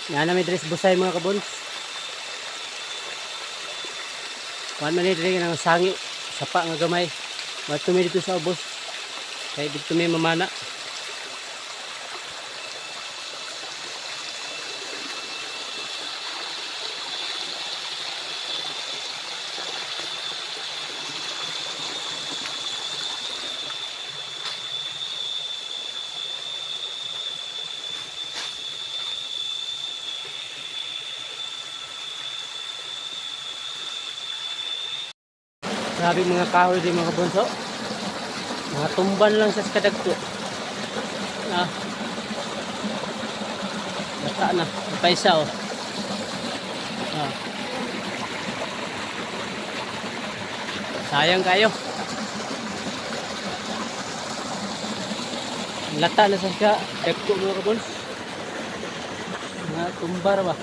Yan na may dress busay mga kabons. Kuan man ni diri nang sangi sapa nga gamay. Matumi dito sa ubos. Kay dito may mamana. Grabe mga kahoy din mga kabonso. Mga tumban lang sa kadagto. Bata na. Paisa oh. Sayang kayo. Lata na sa kadagto mga kabons. Mga tumbar ba?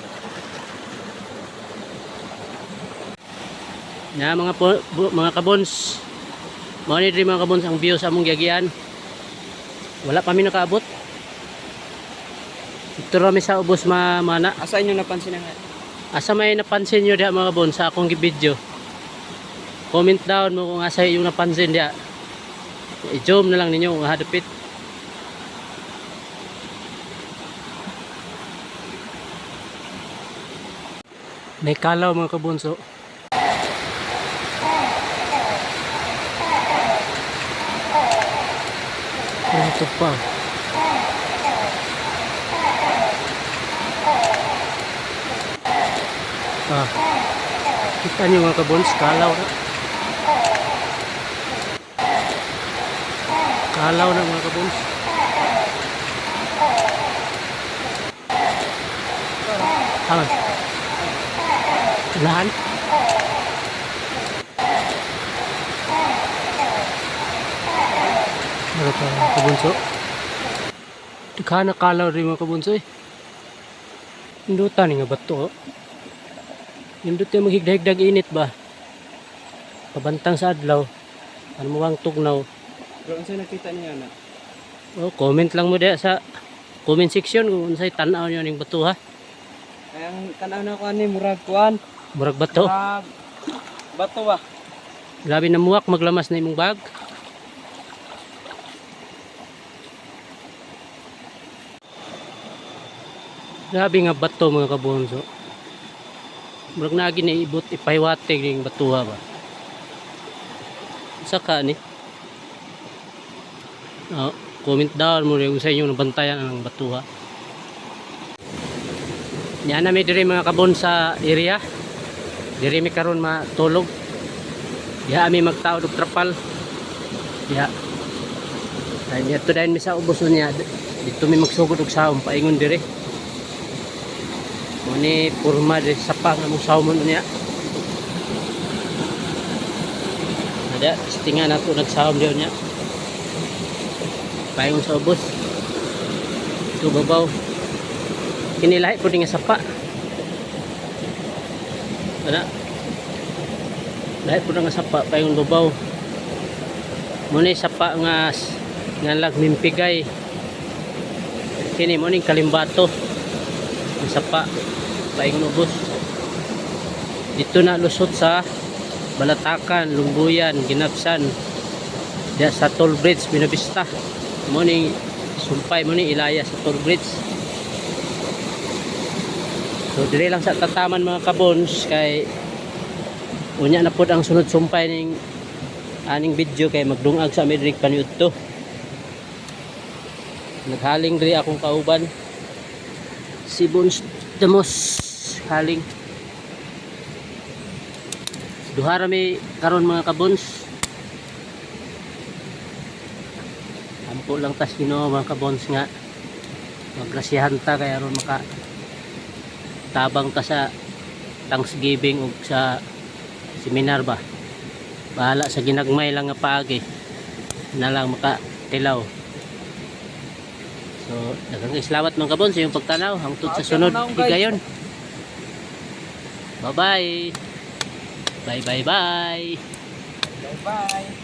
Na mga kabons, mao ni diri mga kabons ang view sa among giagian. Wala pa mi nakaabot. Ito rami sa ubos mana. Asa inyo napansin nga? Asa may napansin nyo diha mga kabons sa akong video? Comment down mo kung asa yung napansin diha. I-zoom na lang ninyo kung hadapit. May kalaw mga kabonso. Ito pa. Kita niyo mga kabons, kalaw na. Kalaw na mga kabons. Aman. Lahan. Mga kabunso. Dikha na kalaw rin mga kabunso eh. Indutan nga bato oh. Indut yung maghigdag-higdag init ba? Pabantang sa adlaw. Ano mo bang tugnaw? Pero ano sa'yo nakita niya na? Oh, comment lang mo diya sa comment section kung sa'y tanaw nyo yung bato ha. Kayang tanaw na ko ani murag kuan. Murag bato. Murag bato ba? Grabe na muwak maglamas na imong bag. Grabe nga bato mga kabonso. Murag na ginaibot ipaywatig ning batuha ba. Saka ni. Comment down mo rin sa inyo nabantayan ang batuha. Yan na may diri mga kabon sa area. Diri mi karon matulog. Diha ami magtaod og trapal. Diha. Ay dito dayon mi sa ubos niya. Dito mi magsugod og saom paingon diri. Muni purma diri sapa nga mong saomon niya. Ada istingan nato nagsaom diyon niya. Paingon sa ubos. Ito babaw. Kinilahi po nga sapa. Ada. Lahi po nga sapa paingon babaw. Muni sapa nga lagmimpigay. Kini mo ning kalimbato. Ang sapa paingon ubos. Dito na lusot sa Balatakan, Lumbuyan, Ginapsan. Diya sa Toll Bridge, Binabista. Mo ning sumpay mo ning ilaya sa Toll Bridge. So dire lang sa tataman mga kabons kay unya na pud ang sunod sumpay ning aning video kay magdungag sa Amerik paniud to. Naghaling diri akong kauban. Si Bons Demos haling. Duha ra mi karon mga kabons. Ampo lang tas Ginoo mga kabons nga magrasihan ta kay aron maka tabang ta sa Thanksgiving ug sa seminar ba. Bahala sa ginagmay lang nga paagi na lang makatilaw. So daghang salamat mga kabon sa iyong pagtanaw hangtod sa sunod higayon. Bye bye. Bye bye bye. Bye bye.